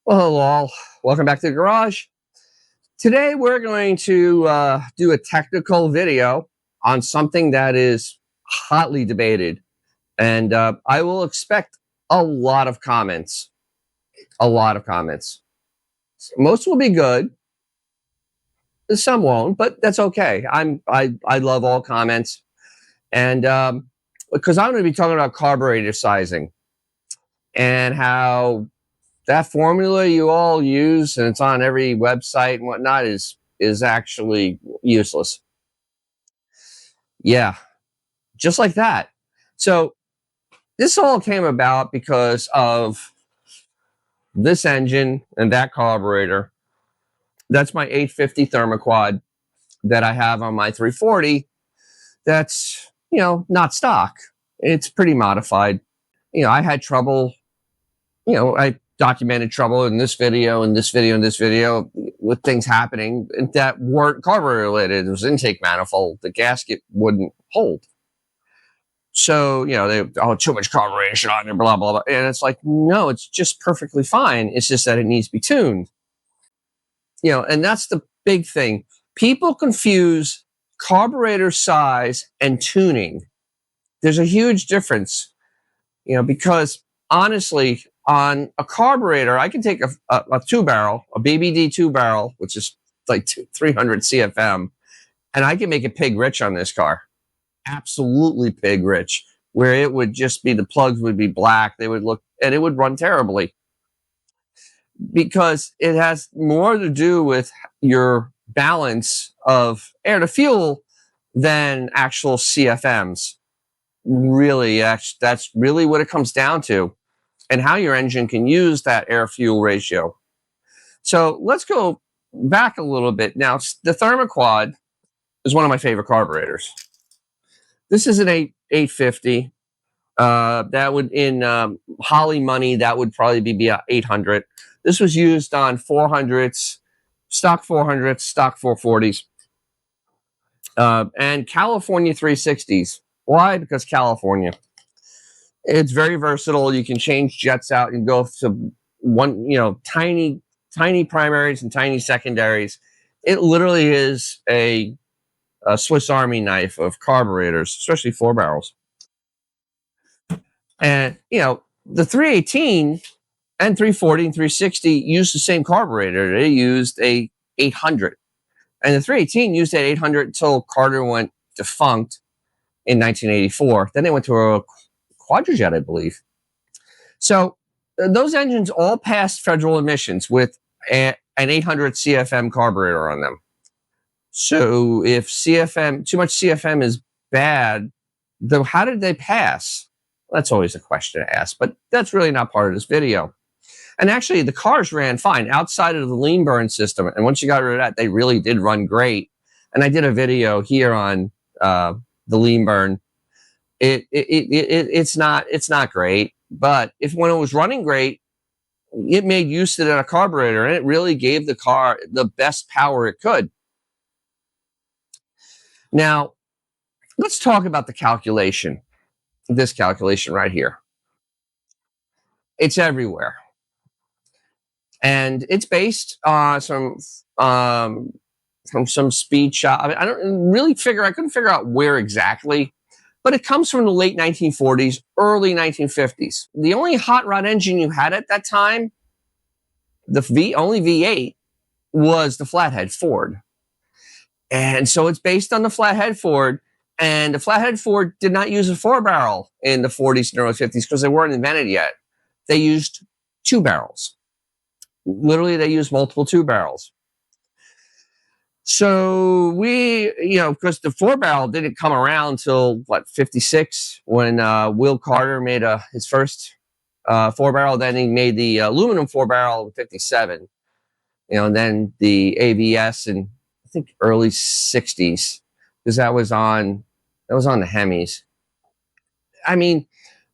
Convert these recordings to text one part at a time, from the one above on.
Well, hello all. Welcome back to the garage. Today we're going to do a technical video on something that is hotly debated, and I will expect a lot of comments. A lot of comments. Most will be good. Some won't, but that's okay. I love all comments, and because I'm going to be talking about carburetor sizing and how that formula you all use, and it's on every website and whatnot, is actually useless. Yeah, just like that. So this all came about because of this engine and that carburetor. That's my 850 thermoquad that I have on my 340. That's, not stock. It's pretty modified. I had trouble. I documented trouble in this video, and this video, and this video with things happening that weren't carburetor related. It was intake manifold. The gasket wouldn't hold. So, too much carburation on it, blah, blah, blah. And it's like, no, it's just perfectly fine. It's just that it needs to be tuned. And that's the big thing. People confuse carburetor size and tuning. There's a huge difference, because honestly, on a carburetor, I can take a two-barrel, a BBD two-barrel, which is like 300 CFM, and I can make it pig rich on this car. Absolutely pig rich, where it would just be, the plugs would be black, they would look, and it would run terribly. Because it has more to do with your balance of air to fuel than actual CFMs. Really, that's really what it comes down to, and how your engine can use that air-fuel ratio. So let's go back a little bit. Now, the thermoquad is one of my favorite carburetors. This is an 850. That would, in Holly money, that would probably be 800. This was used on 400s, stock 400s, stock 440s, and California 360s. Why? Because California. It's very versatile. You can change jets out and go to one, tiny primaries and tiny secondaries. It literally is a Swiss Army knife of carburetors, especially 4 barrels. And, the 318 and 340 and 360 used the same carburetor. They used a 800. And the 318 used that 800 until Carter went defunct in 1984. Then they went to a Quadrajet, I believe. So those engines all passed federal emissions with an 800 CFM carburetor on them. So if too much CFM is bad, then how did they pass? That's always a question to ask, but that's really not part of this video. And actually, the cars ran fine outside of the lean burn system. And once you got rid of that, they really did run great. And I did a video here on the lean burn. It's not great, but when it was running great, it made use of a carburetor, and it really gave the car the best power it could. Now, let's talk about the calculation. This calculation right here. It's everywhere, and it's based on from some speed shop. I mean, I couldn't figure out where exactly. But it comes from the late 1940s, early 1950s. The only hot rod engine you had at that time, the only V8, was the flathead Ford. And so it's based on the flathead Ford. And the flathead Ford did not use a 4-barrel in the 40s and early 50s because they weren't invented yet. They used 2 barrels. Literally, they used multiple 2 barrels. So we, because the 4-barrel didn't come around till 56, when Will Carter made his first 4-barrel. Then he made the aluminum 4-barrel in 57. And then the ABS in, I think, early 60s, because that was on the Hemis. I mean,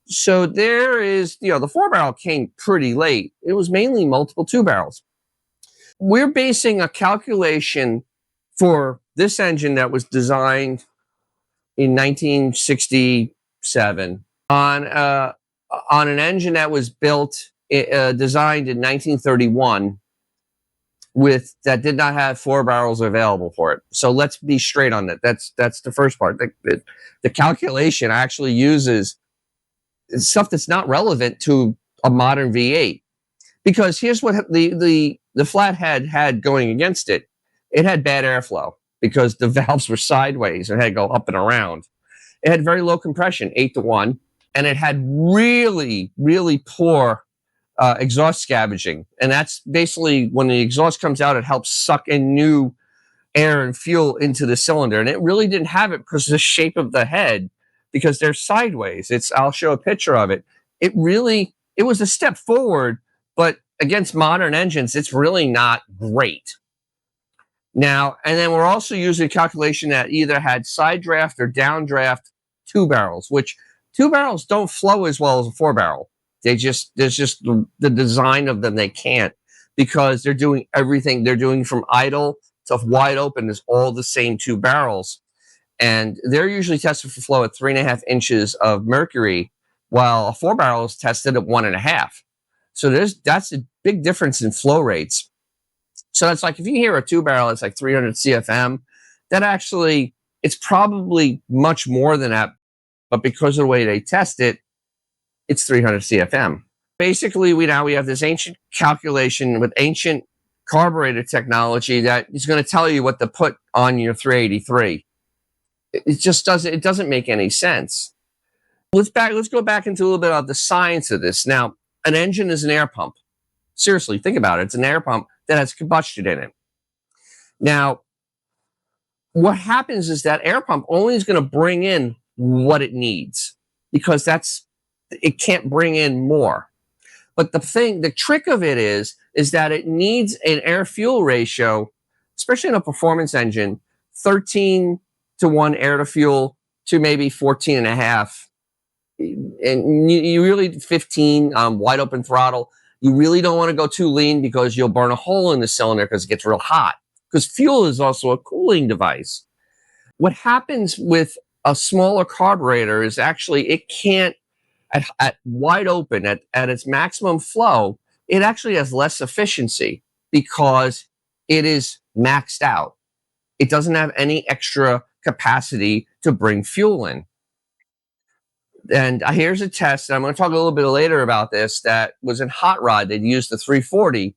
so there is, the 4-barrel came pretty late. It was mainly multiple 2 barrels. We're basing a calculation for this engine that was designed in 1967 on an engine that was built designed in 1931 that did not have 4 barrels available for it. So let's be straight on that. That's the first part. The calculation actually uses stuff that's not relevant to a modern V8. Because here's what the flathead had going against it. It had bad airflow because the valves were sideways and had to go up and around. It had very low compression, 8-to-1, and it had really, really poor exhaust scavenging. And that's basically when the exhaust comes out, it helps suck in new air and fuel into the cylinder. And it really didn't have it because of the shape of the head, because they're sideways. I'll show a picture of it. It was a step forward, but against modern engines, it's really not great. Now, and then we're also using a calculation that either had side draft or downdraft 2 barrels, which 2 barrels don't flow as well as a 4 barrel. There's just the design of them, they can't, because they're doing everything. They're doing from idle to wide open is all the same 2 barrels. And they're usually tested for flow at 3.5 inches of mercury, while a 4 barrel is tested at 1.5. So that's a big difference in flow rates. So it's like if you hear a 2 barrel, it's like 300 CFM. That actually, it's probably much more than that. But because of the way they test it, it's 300 CFM. Basically, we have this ancient calculation with ancient carburetor technology that is going to tell you what to put on your 383. It just doesn't make any sense. Let's go back into a little bit of the science of this. Now, an engine is an air pump. Seriously, think about it. It's an air pump that has combustion in it. Now, what happens is that air pump only is going to bring in what it needs, because it can't bring in more. But the trick of it is that it needs an air-fuel ratio, especially in a performance engine, 13-to-1 air-to-fuel to maybe 14.5. And you really 15 wide open throttle. You really don't want to go too lean because you'll burn a hole in the cylinder because it gets real hot. Because fuel is also a cooling device. What happens with a smaller carburetor is actually it can't, at wide open, at its maximum flow, it actually has less efficiency because it is maxed out. It doesn't have any extra capacity to bring fuel in. And here's a test, and I'm going to talk a little bit later about this, that was in Hot Rod. They used the 340,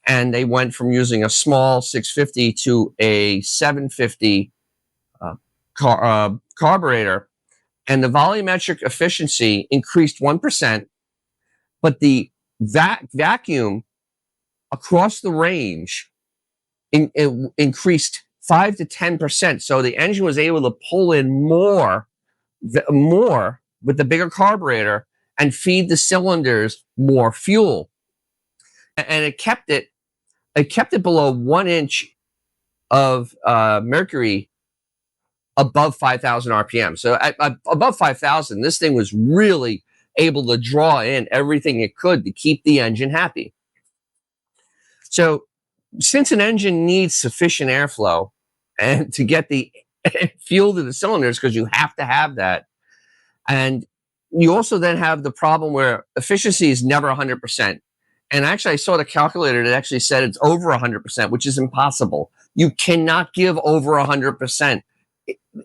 and they went from using a small 650 to a 750 carburetor, and the volumetric efficiency increased 1%, but the vacuum across the range increased 5 to 10%. So the engine was able to pull in more with the bigger carburetor and feed the cylinders more fuel. And it kept it below 1 inch of mercury above 5,000 RPM. So at above 5,000, this thing was really able to draw in everything it could to keep the engine happy. So since an engine needs sufficient airflow and to get the fuel to the cylinders, because you have to have that, and you also then have the problem where efficiency is never 100%. And actually, I saw the calculator that actually said it's over 100%, which is impossible. You cannot give over 100%.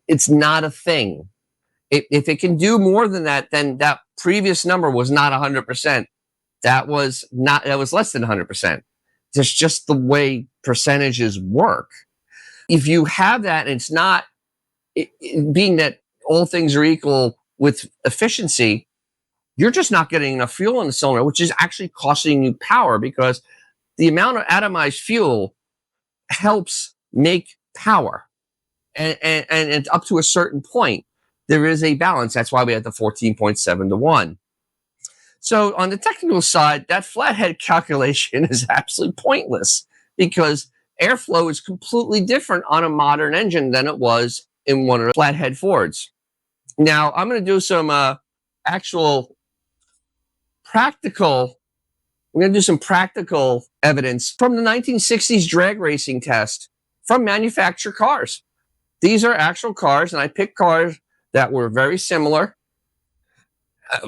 It's not a thing. If it can do more than that, then that previous number was not 100%. That was less than 100%. That's just the way percentages work. If you have that, and it's not, being that all things are equal with efficiency, you're just not getting enough fuel in the cylinder, which is actually costing you power, because the amount of atomized fuel helps make power. And it's up to a certain point, there is a balance. That's why we have the 14.7 to 1. So on the technical side, that flathead calculation is absolutely pointless, because airflow is completely different on a modern engine than it was in one of the flathead Fords. Now, I'm going to do some actual practical, we're going to do some practical evidence from the 1960s drag racing test from manufactured cars. These are actual cars, and I picked cars that were very similar.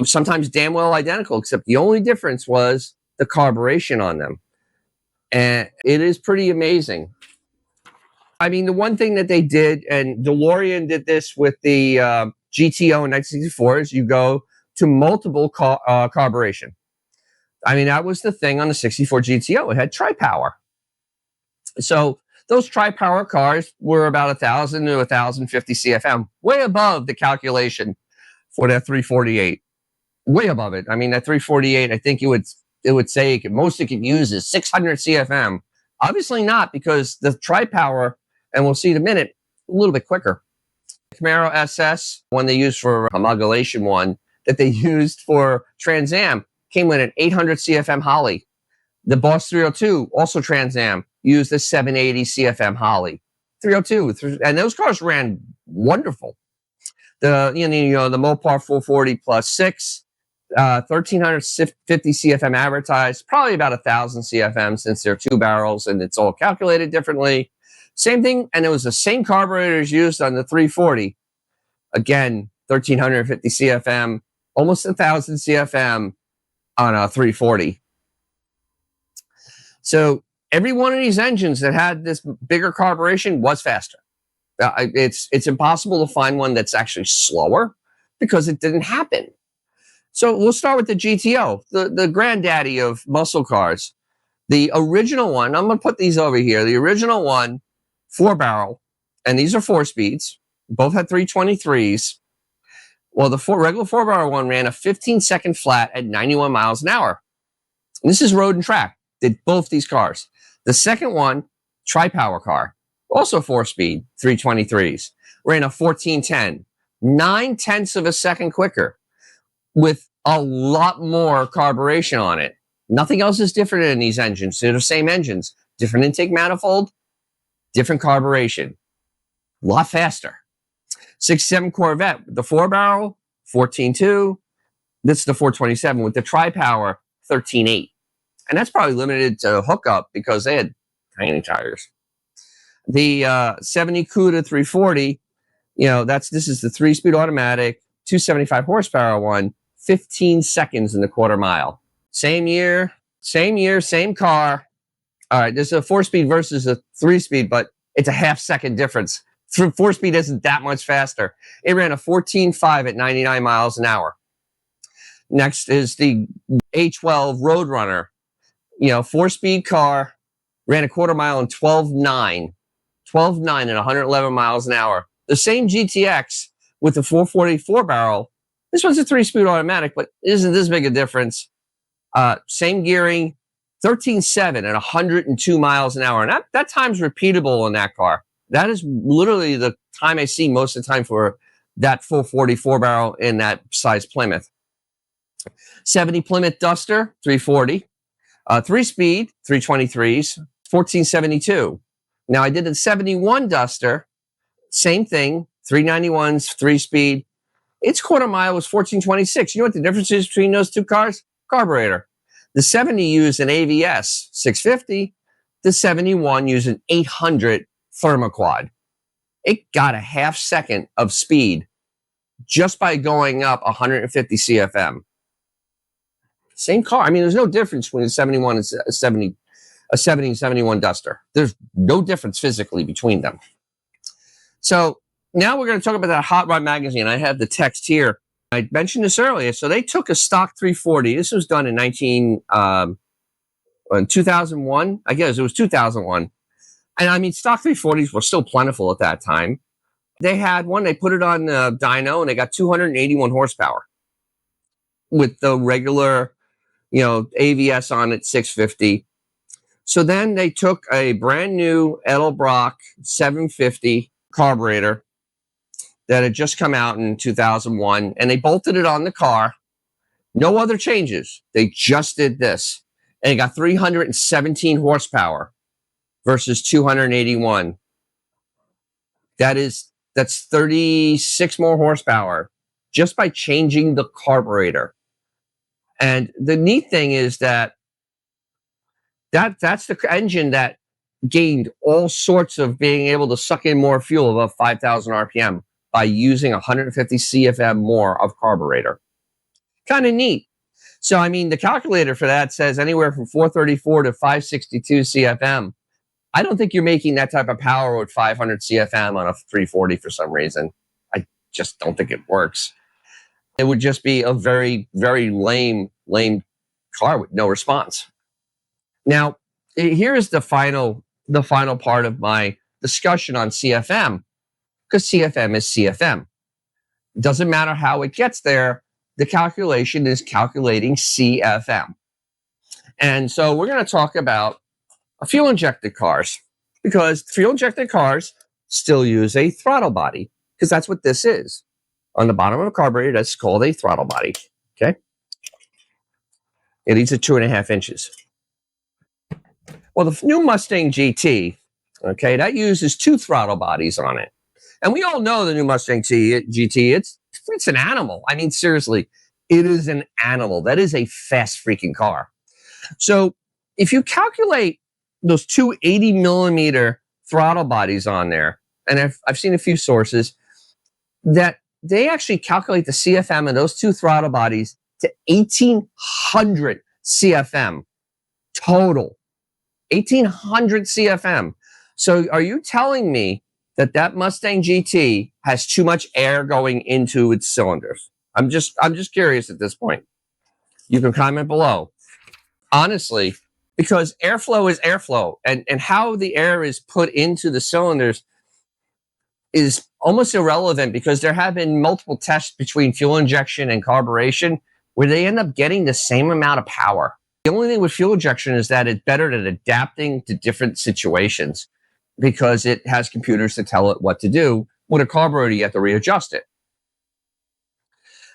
sometimes damn well identical, except the only difference was the carburation on them. And it is pretty amazing. I mean, the one thing that they did, and DeLorean did this with the GTO in 1964, is you go to multiple carburation. I mean, that was the thing on the 64 GTO. It had tri-power. So those tri-power cars were about 1,000 to 1,050 CFM, way above the calculation for that 348. Way above it. I mean, that 348, I think it would say most it could use is 600 CFM. Obviously not, because the tri-power, and we'll see in a minute, a little bit quicker. Camaro SS, one they used for a modulation one that they used for Trans Am, came with an 800 CFM Holly. The Boss 302, also Trans Am, used a 780 CFM Holly. 302, and those cars ran wonderful. The Mopar 440 plus 6, 1,350 CFM advertised, probably about 1,000 CFM since they're 2 barrels and it's all calculated differently. Same thing, and it was the same carburetors used on the 340. Again, 1,350 CFM, almost 1,000 CFM on a 340. So every one of these engines that had this bigger carburation was faster. It's impossible to find one that's actually slower because it didn't happen. So we'll start with the GTO, the granddaddy of muscle cars. The original one, I'm going to put these over here. The original one, 4-barrel, and these are 4-speeds. Both had 323s. Well, the regular 4-barrel one ran a 15-second flat at 91 miles an hour. And this is road and track. Did both these cars. The second one, tri-power car, also 4-speed, 323s, ran a 1410, 9/10 of a second quicker, with a lot more carburation on it. Nothing else is different in these engines. They're the same engines. Different intake manifold, different carburation. A lot faster. 67 Corvette, the 4-barrel, 14.2. This is the 427 with the tri-power, 13.8. And that's probably limited to hookup because they had tiny tires. The 70 CUDA 340, this is the 3-speed automatic, 275 horsepower one, 15 seconds in the quarter mile. Same year, same car. All right, this is a 4-speed versus a 3-speed, but it's a half-second difference. 4-speed isn't that much faster. It ran a 14.5 at 99 miles an hour. Next is the A12 Roadrunner. 4-speed car, ran a quarter mile in 12.9 at 111 miles an hour. The same GTX with the 444 barrel. This one's a 3-speed automatic, but isn't this big a difference? Same gearing, 13.7 at 102 miles an hour. And that time's repeatable in that car. That is literally the time I see most of the time for that 444 barrel in that size Plymouth. 70 Plymouth Duster, 340. 3-speed, 323s, 1472. Now, I did a 71 Duster, same thing, 391s, 3-speed. Its quarter mile was 1426. You know what the difference is between those two cars? Carburetor. The 70 used an AVS 650. The 71 used an 800 thermoquad. It got a half second of speed just by going up 150 CFM. Same car. I mean, there's no difference between a 71 and a 70 and 71 Duster. There's no difference physically between them. So now we're going to talk about that Hot Rod magazine. I have the text here. I mentioned this earlier. So they took a stock 340. This was done in 2001. I guess it was 2001. And I mean, stock 340s were still plentiful at that time. They had one. They put it on the dyno, and they got 281 horsepower with the regular, AVS on it, 650. So then they took a brand new Edelbrock 750 carburetor that had just come out in 2001, and they bolted it on the car. No other changes. They just did this. And it got 317 horsepower versus 281. That's 36 more horsepower just by changing the carburetor. And the neat thing is that's the engine that gained all sorts of being able to suck in more fuel above 5,000 RPM by using 150 CFM more of carburetor. Kind of neat. So, I mean, the calculator for that says anywhere from 434 to 562 CFM. I don't think you're making that type of power with 500 CFM on a 340 for some reason. I just don't think it works. It would just be a very, very lame car with no response. Now, here's the final part of my discussion on CFM, because CFM is CFM. Doesn't matter how it gets there, the calculation is calculating CFM. And so we're going to talk about fuel-injected cars, because fuel-injected cars still use a throttle body, because that's what this is. On the bottom of a carburetor, that's called a throttle body, okay? And these are 2.5 inches. Well, the new Mustang GT, okay, that uses 2 throttle bodies on it. And we all know the new Mustang GT, it's an animal. I mean, seriously, it is an animal. That is a fast freaking car. So if you calculate those 2 80-millimeter throttle bodies on there, and I've seen a few sources that they actually calculate the CFM of those 2 throttle bodies to 1,800 CFM total. 1,800 CFM. So are you telling me that Mustang GT has too much air going into its cylinders? I'm just curious at this point. You can comment below. Honestly, because airflow is airflow, and how the air is put into the cylinders is almost irrelevant, because there have been multiple tests between fuel injection and carburation where they end up getting the same amount of power. The only thing with fuel injection is that it's better at adapting to different situations, because it has computers to tell it what to do. With a carburetor, you have to readjust it.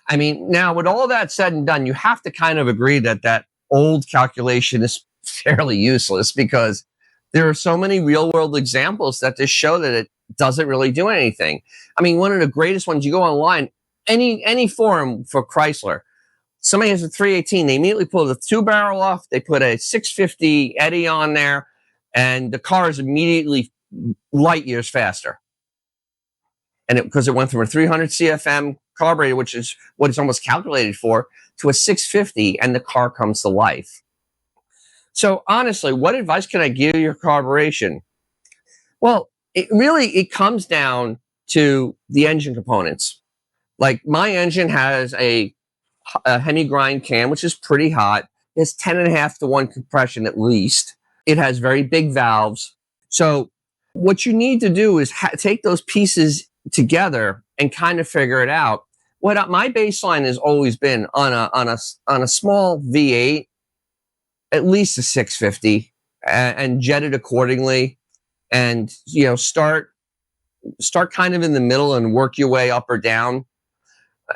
I mean, now with all that said and done, you have to kind of agree that old calculation is fairly useless, because there are so many real world examples that just show that it doesn't really do anything. I mean, one of the greatest ones, you go online, any forum for Chrysler, somebody has a 318, they immediately pull the 2-barrel off, they put a 650 Eddy on there, and the car is immediately light years faster. And because it went from a 300 CFM carburetor, which is what it's almost calculated for, to a 650, and the car comes to life. So honestly, what advice can I give your carburation? Well, it comes down to the engine components. Like, my engine has a Hemi grind cam, which is pretty hot. It's 10.5 to 1 compression at least. It has very big valves. So what you need to do is take those pieces together and kind of figure it out. What my baseline has always been on a small V8, at least a 650, and jet it accordingly, and start kind of in the middle and work your way up or down.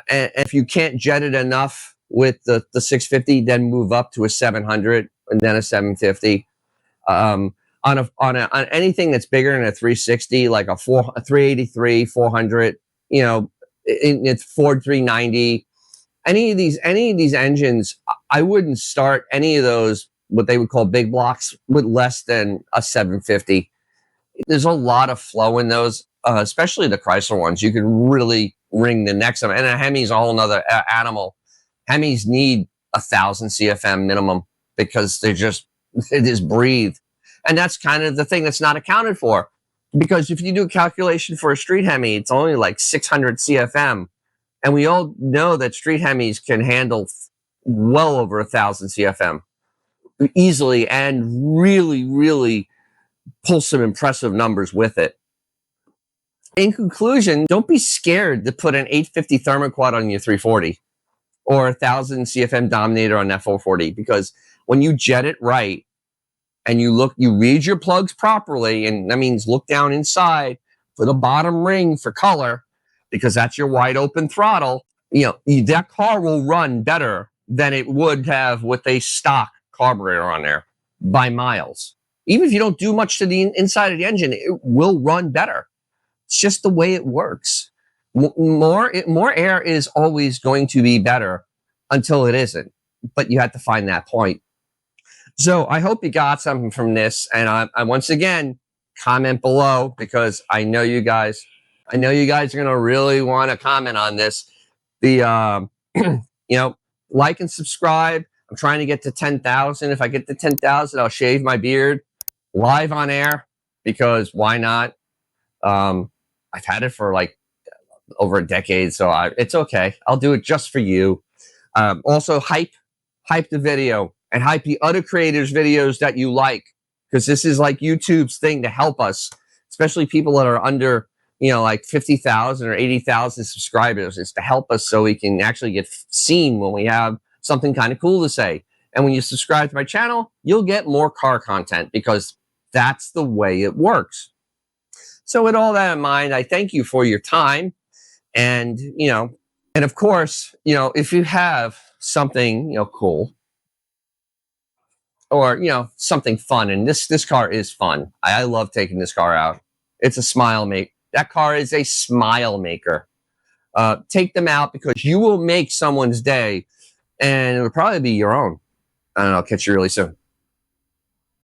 And if you can't jet it enough with the 650, then move up to a 700 and then a 750. On anything that's bigger than a 360, like a 383, 400, it's Ford 390. Any of these engines, I wouldn't start any of those, what they would call big blocks, with less than a 750. There's a lot of flow in those, especially the Chrysler ones. You can really wring the necks of them. And a Hemi's a whole nother animal. Hemis need 1,000 CFM minimum, because it just breathe. And that's kind of the thing that's not accounted for. Because if you do a calculation for a street Hemi, it's only like 600 CFM. And we all know that street Hemis can handle well over 1,000 CFM easily, and really, really pull some impressive numbers with it. In conclusion, don't be scared to put an 850 thermoquad on your 340 or 1,000 CFM Dominator on that 440, because when you jet it right and you read your plugs properly, and that means look down inside for the bottom ring for color, because that's your wide open throttle, that car will run better than it would have with a stock carburetor on there by miles. Even if you don't do much to the inside of the engine, it will run better. It's just the way it works. More air is always going to be better until it isn't, but you have to find that point. So I hope you got something from this, and I once again, comment below, because I know you guys are going to really want to comment on this. The like and subscribe. I'm trying to get to 10,000. If I get to 10,000, I'll shave my beard live on air, because why not? I've had it for like over a decade, so it's okay. I'll do it just for you. Also, hype the video and hype the other creators' videos that you like, because this is like YouTube's thing to help us, especially people that are under, like 50,000 or 80,000 subscribers. It's to help us so we can actually get seen when we have something kind of cool to say. And when you subscribe to my channel, you'll get more car content, because that's the way it works. So with all that in mind, I thank you for your time. And, and of course, if you have something, cool, or, something fun, and this car is fun. I love taking this car out. It's a smile make. That car is a smile maker. Take them out, because you will make someone's day, and it will probably be your own. I don't know. I'll catch you really soon.